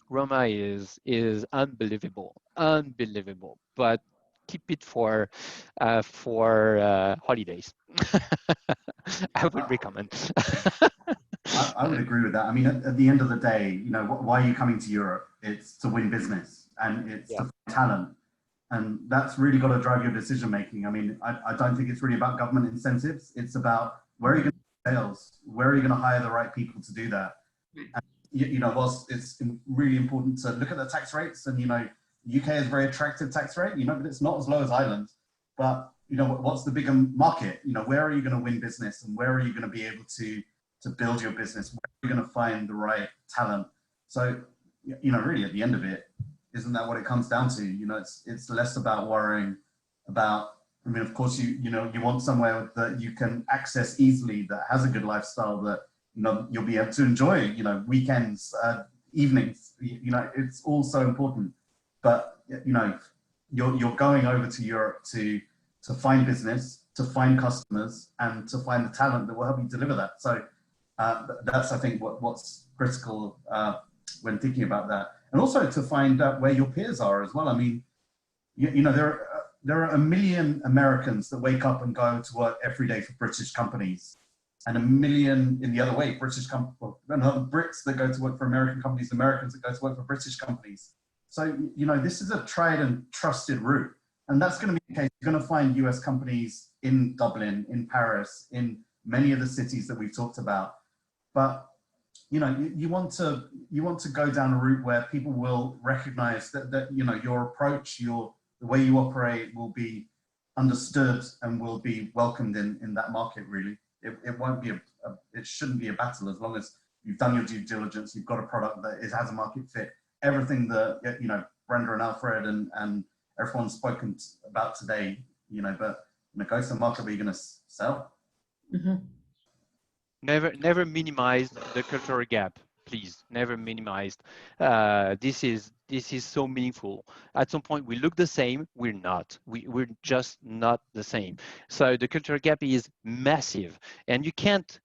Roma is unbelievable, but keep it for holidays. I would recommend. I would agree with that. I mean, at the end of the day, why are you coming to Europe? It's to win business, and it's to find talent. And that's really got to drive your decision making. I mean, I don't think it's really about government incentives. It's about where are you going to do sales? Where are you going to hire the right people to do that? And, whilst it's really important to look at the tax rates, and, UK is a very attractive tax rate, but it's not as low as Ireland. But, what's the bigger market? Where are you going to win business, and where are you going to be able to build your business? Where are you going to find the right talent? So, really at the end of it, isn't that what it comes down to? It's less about worrying about, I mean, of course, you want somewhere that you can access easily, that has a good lifestyle, that, you'll be able to enjoy, weekends, evenings, it's all so important. But, you're going over to Europe to find business, to find customers, and to find the talent that will help you deliver that. So that's, I think, what's critical when thinking about that. And also to find out where your peers are as well. I mean, there are a million Americans that wake up and go to work every day for British companies. and 1 million in the other way, British companies, and other Brits that go to work for American companies, Americans that go to work for British companies. So, you know, this is a tried and trusted route. And that's going to be the case. You're going to find US companies in Dublin, in Paris, in many of the cities that we've talked about. But, you know, you want to go down a route where people will recognize that you know, your approach, the way you operate will be understood and will be welcomed in that market, really. It won't be it shouldn't be a battle, as long as you've done your due diligence, you've got a product that has a market fit. Everything that, you know, Brenda and Alfred and everyone's spoken about today, you know, but, you know, go to the market where you're going to sell. Mm-hmm. Never minimize the cultural gap, please. Never minimized. This is so meaningful. At some point, we look the same. We're not. We're just not the same. So the cultural gap is massive, and you can't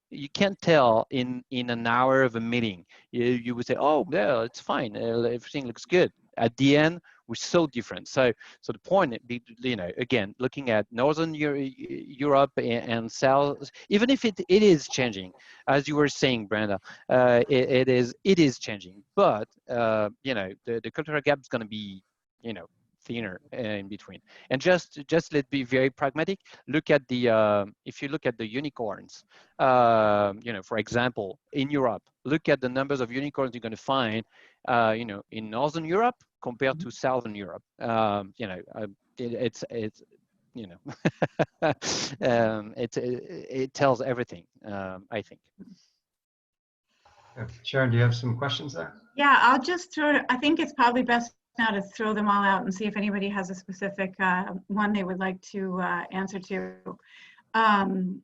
tell in an hour of a meeting. You would say, oh, yeah, it's fine. Everything looks good. At the end, we're so different. So the point, you know, again, looking at Northern Europe and South, even if it is changing, as you were saying, Brenda, it is changing. But you know, the cultural gap is going to be, you know, thinner in between. And just let's be very pragmatic. Look at the if you look at the unicorns, you know, for example, in Europe, look at the numbers of unicorns you're going to find, you know, in Northern Europe compared to Southern Europe. You know, it's you know, it tells everything. I think. Sharon, do you have some questions there? Yeah, I'll just I think it's probably best now to throw them all out and see if anybody has a specific one they would like to answer to. One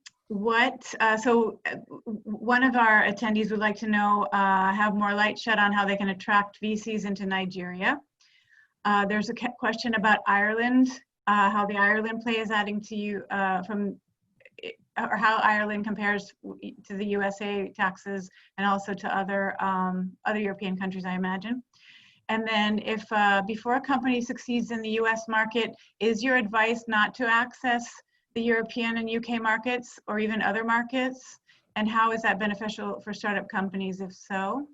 of our attendees would like to know, have more light shed on how they can attract VCs into Nigeria. There's a question about Ireland, how the Ireland play is adding to you or how Ireland compares to the USA taxes and also to other European countries, I imagine. And then if before a company succeeds in the US market, is your advice not to access the European and UK markets or even other markets? And how is that beneficial for startup companies, if so?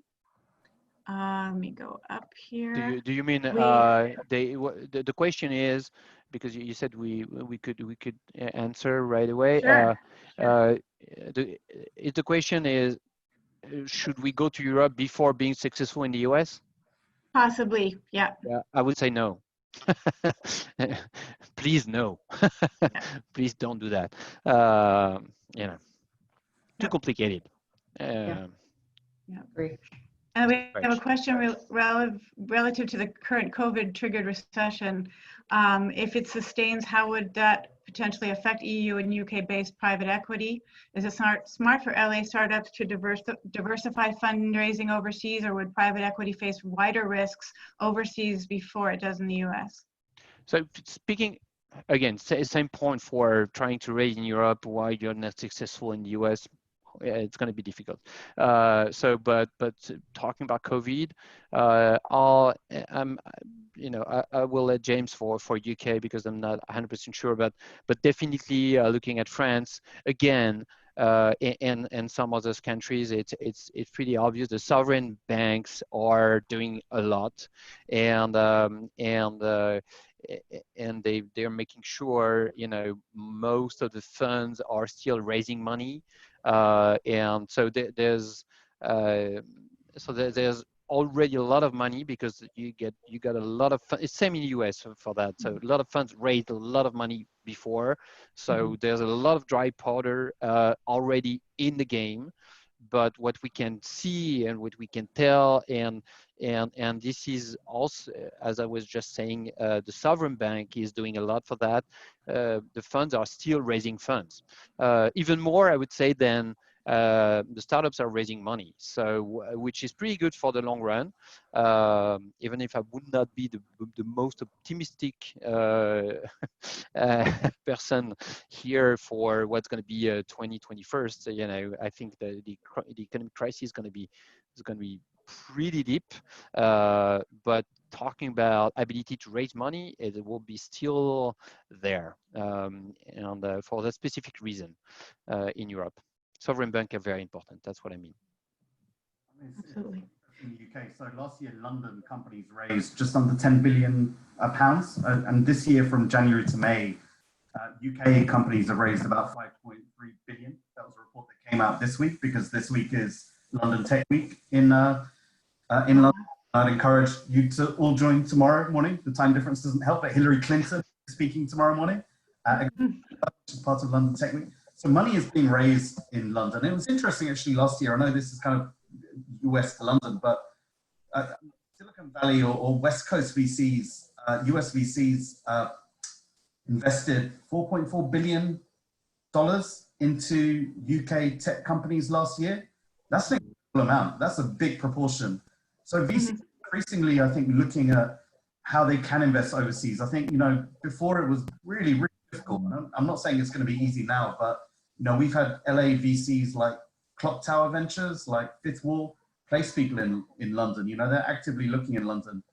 Let me go up here. Do you mean the question is, because you said we could answer right away. Sure. The question is, should we go to Europe before being successful in the US? Possibly, yeah. Yeah, I would say no. Please no. Please don't do that. You know, too complicated. Yeah, agree. And we have a question relative to the current COVID-triggered recession. If it sustains, how would that potentially affect EU and UK-based private equity? Is it smart for LA startups to diversify fundraising overseas, or would private equity face wider risks overseas before it does in the US? So speaking, again, same point for trying to raise in Europe while you're not successful in the US. It's going to be difficult. But talking about COVID, you know, I will let James for UK because I'm not 100% sure, but definitely looking at France again, and some other countries, it's pretty obvious. The sovereign banks are doing a lot, and they're making sure, you know, most of the funds are still raising money. And so there's already a lot of money because you got a lot of funds. It's same in the US for that. So a lot of funds raised a lot of money before. So there's a lot of dry powder already in the game. But what we can see and what we can tell, and this is also, as I was just saying, the sovereign bank is doing a lot for that. The funds are still raising funds, even more, I would say, than the startups are raising money. So, which is pretty good for the long run. Even if I would not be the most optimistic person here for what's going to be 2021. You know, I think the economic crisis is going to be pretty deep. But talking about ability to raise money, it will be still there, and for that specific reason in Europe. sovereign banks are very important. That's what I mean. Absolutely. In the UK, so last year London companies raised just under 10 billion pounds, and this year from January to May, UK companies have raised about 5.3 billion. That was a report that came out this week because this week is London Tech Week in London. I'd encourage you to all join tomorrow morning. The time difference doesn't help, but Hillary Clinton is speaking tomorrow morning, which is part of London Tech Week. So money is being raised in London. It was interesting actually last year. I know this is kind of US to London, but Silicon Valley or West Coast VCs, US VCs invested $4.4 billion into UK tech companies last year. That's an incredible amount. That's a big proportion. So VCs increasingly, I think, looking at how they can invest overseas. I think, before it was really, really difficult. I'm not saying it's going to be easy now, but, we've had LA VCs like Clock Tower Ventures, like Fifth Wall, place people in London. They're actively looking in London.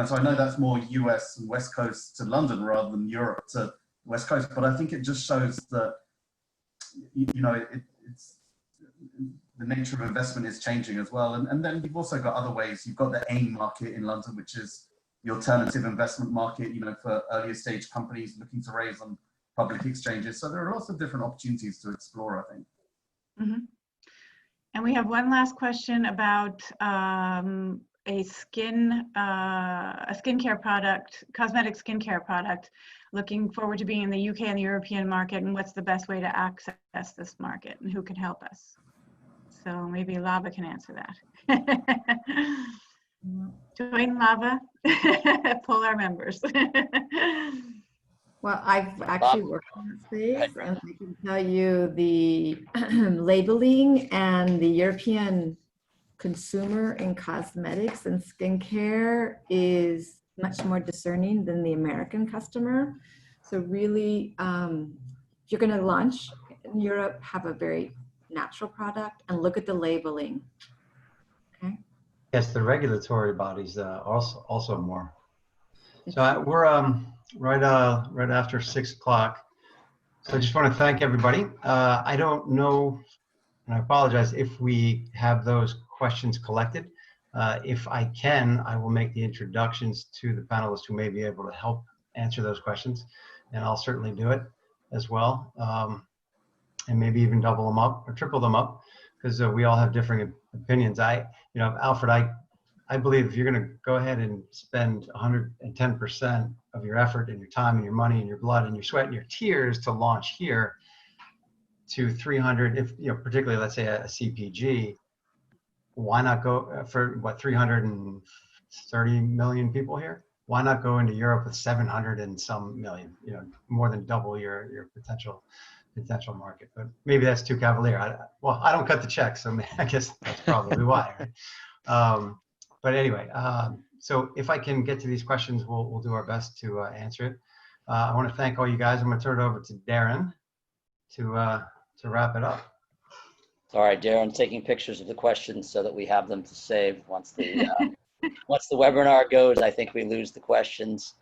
So I know that's more US and West Coast to London rather than Europe to West Coast, but I think it just shows that, it's the nature of investment is changing as well. And then you've also got other ways. You've got the AIM market in London, which is the alternative investment market, for earlier stage companies looking to raise on public exchanges. So there are lots of different opportunities to explore, I think. Mm-hmm. And we have one last question about a skincare product, cosmetic skincare product, looking forward to being in the UK and the European market, and what's the best way to access this market, and who can help us? So maybe Lava can answer that. Join Lava, pull our members. Well, I've actually worked in that space, and I can tell you the labeling and the European consumer in cosmetics and skincare is much more discerning than the American customer. So really, if you're going to launch in Europe, have a very natural product and look at the labeling. Okay. Yes, the regulatory bodies also more. So we're right after 6 o'clock. So I just want to thank everybody. I don't know, and I apologize if we have those questions collected. If I can, I will make the introductions to the panelists who may be able to help answer those questions, and I'll certainly do it as well, and maybe even double them up or triple them up, because we all have different opinions. Alfred, I believe if you're going to go ahead and spend 110% of your effort and your time and your money and your blood and your sweat and your tears to launch here to 300, if particularly let's say a CPG, why not go for 330 million people here? Why not go into Europe with 700 and some million? More than double your potential market. But maybe that's too cavalier. I don't cut the check, so I guess that's probably why. Right? But anyway, so if I can get to these questions, we'll do our best to answer it. I want to thank all you guys. I'm going to turn it over to Darren to wrap it up. All right, Darren's taking pictures of the questions so that we have them to save once the once the webinar goes. I think we lose the questions.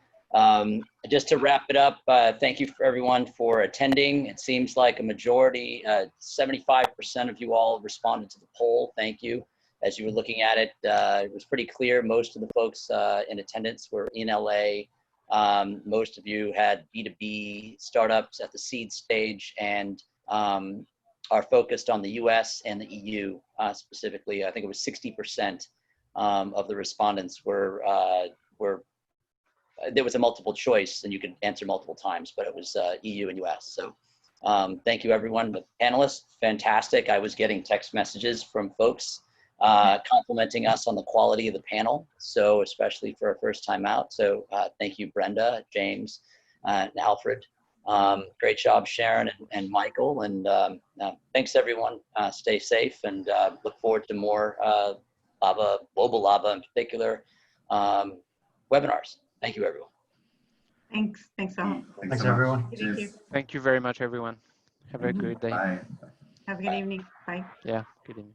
Just to wrap it up, thank you for everyone for attending. It seems like a majority, 75% of you all responded to the poll. Thank you. As you were looking at it, it was pretty clear most of the folks in attendance were in LA. Most of you had B2B startups at the seed stage and are focused on the US and the EU specifically. I think it was 60% of the respondents were there was a multiple choice and you could answer multiple times, but it was EU and US. So thank you everyone. The panelists, fantastic. I was getting text messages from folks complimenting us on the quality of the panel. So especially for our first time out. So thank you, Brenda, James, and Alfred. Great job, Sharon and Michael. And thanks everyone. Stay safe and look forward to more Global Lava in particular webinars. Thank you, everyone. Thanks all. Thanks everyone. Thank you. Thank you very much, everyone. Have a good day. Bye. Have a good evening. Bye. Yeah, good evening.